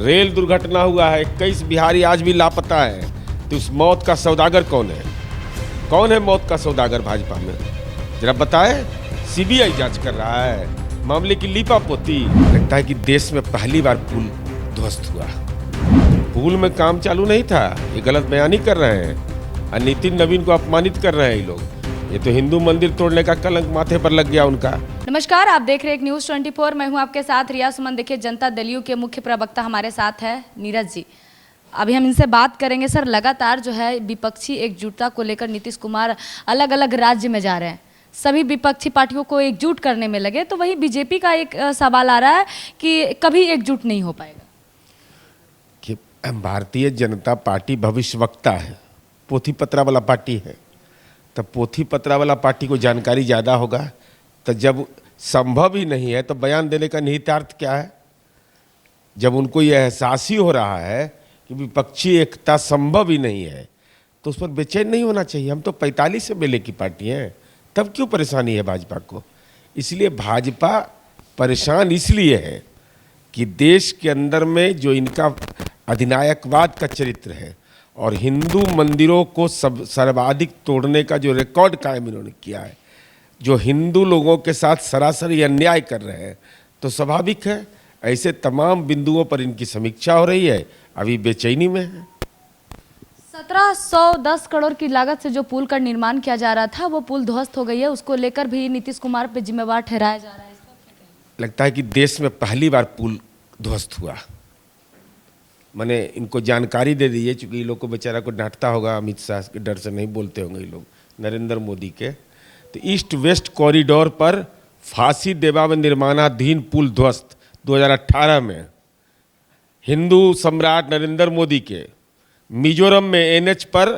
Rail दुर्घटना हुआ है, 21 बिहारी आज भी लापता है। तो उस मौत का सौदागर कौन है? कौन है मौत का सौदागर भाजपा में? जरा बताएं। सीबीआई जांच कर रहा है मामले की लीपापोती। लगता है कि देश में पहली बार पुल ध्वस्त हुआ। पुल में काम चालू नहीं था, ये गलत बयानी कर रहे हैं और नितिन नवीन को अपमानित कर रहे हैं ये लोग। ये तो हिंदू मंदिर तोड़ने का कलंक माथे पर लग गया उनका। नमस्कार, आप देख रहे हैं एक न्यूज़ 24। मैं हूं आपके साथ रिया सुमन। देखिए, जनता दल यू के मुख्य प्रवक्ता हमारे साथ है नीरज जी। अभी हम इनसे बात करेंगे। सर, लगातार जो है विपक्षी एकजुटता को लेकर नीतीश कुमार अलग अलग राज्य में जा रहे हैं, सभी विपक्षी पार्टियों को एकजुट करने में लगे। तो वहीं बीजेपी का एक सवाल आ रहा है कि कभी एकजुट नहीं हो पाएगा। कि भारतीय जनता पार्टी भविष्यवक्ता है, पोथी पत्रा वाला पार्टी है। तब पोथी पत्रा वाला पार्टी को जानकारी ज़्यादा होगा। तो जब संभव ही नहीं है तो बयान देने का निहितार्थ क्या है? जब उनको यह एहसास ही हो रहा है कि विपक्षी एकता संभव ही नहीं है तो उस पर बेचैन नहीं होना चाहिए। हम तो 45 से मेले की पार्टी हैं, तब क्यों परेशानी है भाजपा को? इसलिए भाजपा परेशान इसलिए है कि देश के अंदर में जो इनका अधिनायकवाद का चरित्र है और हिंदू मंदिरों को सर्वाधिक तोड़ने का जो रिकॉर्ड कायम इन्होंने किया है, जो हिंदू लोगों के साथ सरासर अन्याय कर रहे हैं, तो स्वाभाविक है ऐसे तमाम बिंदुओं पर इनकी समीक्षा हो रही है। अभी बेचैनी में है। 1710 करोड़ की लागत से जो पुल का निर्माण किया जा रहा था वो पुल ध्वस्त हो गई है। उसको लेकर भी नीतीश कुमार पे जिम्मेवार ठहराया जा रहा है। लगता है कि देश में पहली बार पुल ध्वस्त हुआ। मैंने इनको जानकारी दे दी है, चूंकि ये लोग को बेचारा को डांटता होगा, अमित शाह के डर से नहीं बोलते होंगे ये लोग, नरेंद्र मोदी के। तो ईस्ट वेस्ट कॉरिडोर पर फांसी देवा में निर्माणाधीन पुल ध्वस्त 2018 में। हिंदू सम्राट नरेंद्र मोदी के मिजोरम में एनएच पर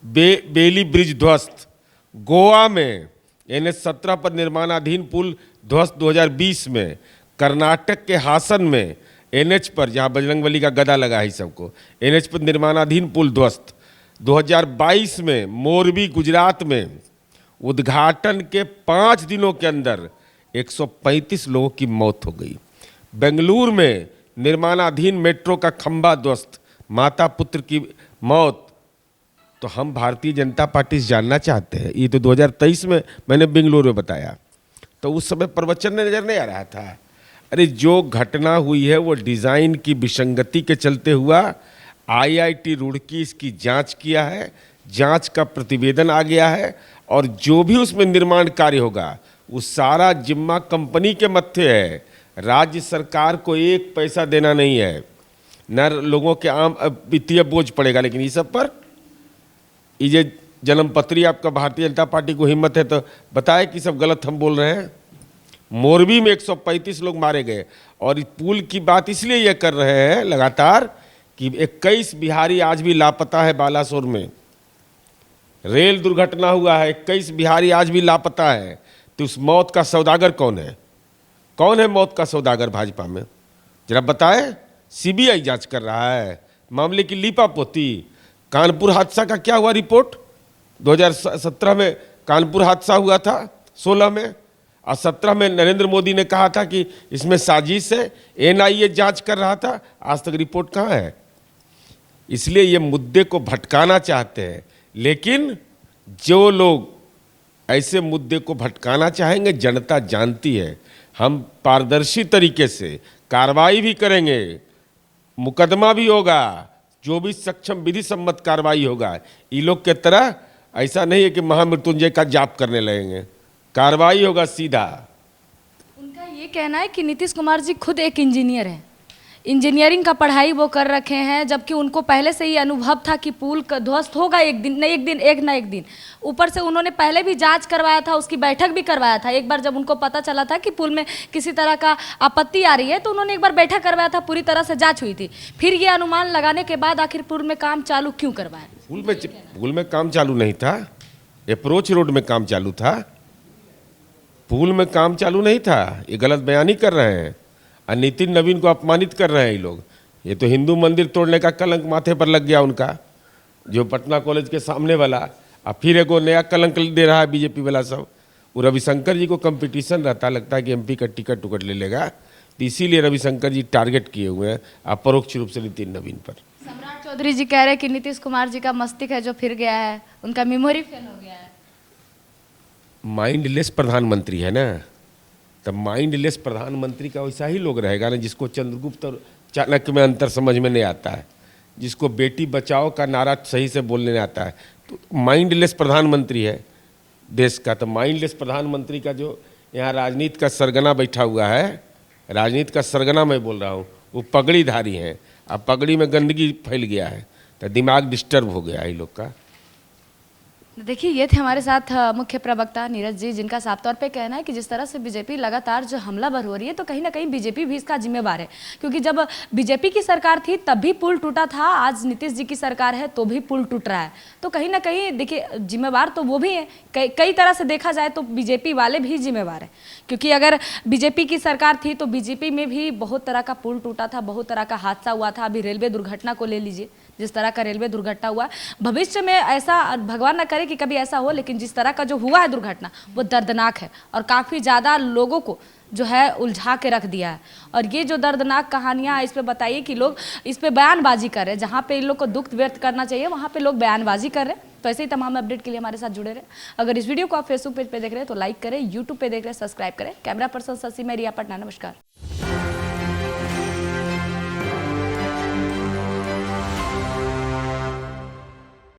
बेली ब्रिज ध्वस्त। गोवा में एनएच 17 पर निर्माणाधीन पुल ध्वस्त 2020 में। कर्नाटक के हासन में एनएच पर, जहां बजरंगबली का गदा लगा है सबको, एनएच पर निर्माणाधीन पुल ध्वस्त 2022 में। मोरबी गुजरात में उद्घाटन के 5 दिनों के अंदर 135 लोगों की मौत हो गई। बेंगलुरु में निर्माणाधीन मेट्रो का खंभा ध्वस्त, माता पुत्र की मौत। तो हम भारतीय जनता पार्टी से जानना चाहते हैं, ये तो 2023 में मैंने बेंगलुरु में बताया, तो उस समय प्रवचन में नजर नहीं आ रहा था। अरे जो घटना हुई है वो डिज़ाइन की विसंगति के चलते हुआ। आईआईटी रुड़की इसकी जांच किया है, जांच का प्रतिवेदन आ गया है और जो भी उसमें निर्माण कार्य होगा वो सारा जिम्मा कंपनी के मत्थे है। राज्य सरकार को एक पैसा देना नहीं है, न लोगों के आम वित्तीय बोझ पड़ेगा। लेकिन इस सब पर ये जन्मपत्री आपका भारतीय जनता पार्टी को हिम्मत है तो बताए कि सब गलत हम बोल रहे हैं। मोरबी में 135 लोग मारे गए और इस पुल की बात इसलिए ये कर रहे हैं लगातार कि 21 बिहारी आज भी लापता है। बालासोर में रेल दुर्घटना हुआ है, 21 बिहारी आज भी लापता है। तो उस मौत का सौदागर कौन है? कौन है मौत का सौदागर भाजपा में? जरा बताएं। सीबीआई जांच कर रहा है मामले की लीपापोती। कानपुर हादसा का क्या हुआ रिपोर्ट? 2017 में कानपुर हादसा हुआ था, 16 में, और 17 में नरेंद्र मोदी ने कहा था कि इसमें साजिश है, एनआईए जांच कर रहा था। आज तक रिपोर्ट कहाँ है? इसलिए ये मुद्दे को भटकाना चाहते हैं, लेकिन जो लोग ऐसे मुद्दे को भटकाना चाहेंगे जनता जानती है। हम पारदर्शी तरीके से कार्रवाई भी करेंगे, मुकदमा भी होगा, जो भी सक्षम विधि सम्मत कार्रवाई होगा। ये लोग के तरह ऐसा नहीं है कि महामृत्युंजय का जाप करने लगेंगे, कार्रवाई होगा सीधा। उनका ये कहना है कि नीतीश कुमार जी खुद एक इंजीनियर हैं, इंजीनियरिंग का पढ़ाई वो कर रखे हैं, जबकि उनको पहले से ही अनुभव था कि पुल ध्वस्त होगा एक दिन न एक दिन। ऊपर से उन्होंने पहले भी जांच करवाया था, उसकी बैठक भी करवाया था। एक बार जब उनको पता चला था कि पुल में किसी तरह का आपत्ति आ रही है तो उन्होंने एक बार बैठक करवाया था, पूरी तरह से जांच हुई थी। फिर ये अनुमान लगाने के बाद आखिर पुल में काम चालू क्यों करवाया? पुल में काम चालू नहीं था, अप्रोच रोड में काम चालू था। पुल में काम चालू नहीं था, ये गलत बयानी कर रहे हैं और नितिन नवीन को अपमानित कर रहे हैं ये लोग। ये तो हिंदू मंदिर तोड़ने का कलंक माथे पर लग गया उनका, जो पटना कॉलेज के सामने वाला। अब फिर एगो नया कलंक दे रहा है बीजेपी वाला सब। वो रविशंकर जी को कंपटीशन रहता, लगता है कि एमपी का टिकट ले लेगा। तो इसीलिए रविशंकर जी टारगेट किए हुए हैं अपरोक्ष रूप से नितिन नवीन पर। सम्राट चौधरी जी कह रहे हैं कि नीतीश कुमार जी का मस्तिष्क है जो फिर गया है, उनका मेमोरी फेल हो गया है। माइंडलेस प्रधानमंत्री है ना, तब माइंडलेस प्रधानमंत्री का वैसा ही लोग रहेगा ना, जिसको चंद्रगुप्त और चाणक्य में अंतर समझ में नहीं आता है, जिसको बेटी बचाओ का नारा सही से बोलने नहीं आता है, तो माइंडलेस प्रधानमंत्री है देश का। तो माइंडलेस प्रधानमंत्री का जो यहाँ राजनीति का सरगना बैठा हुआ है, राजनीति का सरगना मैं बोल रहा हूँ, वो पगड़ीधारी हैं। अब पगड़ी में गंदगी फैल गया है तो दिमाग डिस्टर्ब हो गया है इन लोग का। देखिए, ये थे हमारे साथ मुख्य प्रवक्ता नीरज जी, जिनका साफ तौर पे कहना है कि जिस तरह से बीजेपी लगातार जो हमलावर हो रही है, तो कहीं ना कहीं बीजेपी भी इसका जिम्मेवार है, क्योंकि जब बीजेपी की सरकार थी तब भी पुल टूटा था, आज नीतीश जी की सरकार है तो भी पुल टूट रहा है। तो कहीं ना कहीं देखिए, जिम्मेवार तो वो भी है, कई तरह से देखा जाए तो बीजेपी वाले भी जिम्मेवार है, क्योंकि अगर बीजेपी की सरकार थी तो बीजेपी में भी बहुत तरह का पुल टूटा था, बहुत तरह का हादसा हुआ था। अभी रेलवे दुर्घटना को ले लीजिए, जिस तरह का रेलवे दुर्घटना हुआ, भविष्य में ऐसा भगवान न करे कि कभी ऐसा हो, लेकिन जिस तरह का जो हुआ है दुर्घटना वो दर्दनाक है और काफ़ी ज़्यादा लोगों को जो है उलझा के रख दिया है। और ये जो दर्दनाक कहानियाँ इस पे बताइए कि लोग इस पे बयानबाजी कर रहे हैं, जहाँ पे इन लोग को दुख व्यक्त करना चाहिए वहाँ पे लोग बयानबाजी कर रहे हैं। तो ऐसे ही तमाम अपडेट के लिए हमारे साथ जुड़े रहे। अगर इस वीडियो को आप फेसबुक पेज पे देख रहे हैं तो लाइक करें, यूट्यूब पे देख रहे हैं सब्सक्राइब करें। कैमरा पर्सन शशि मैं रिया पटना, नमस्कार।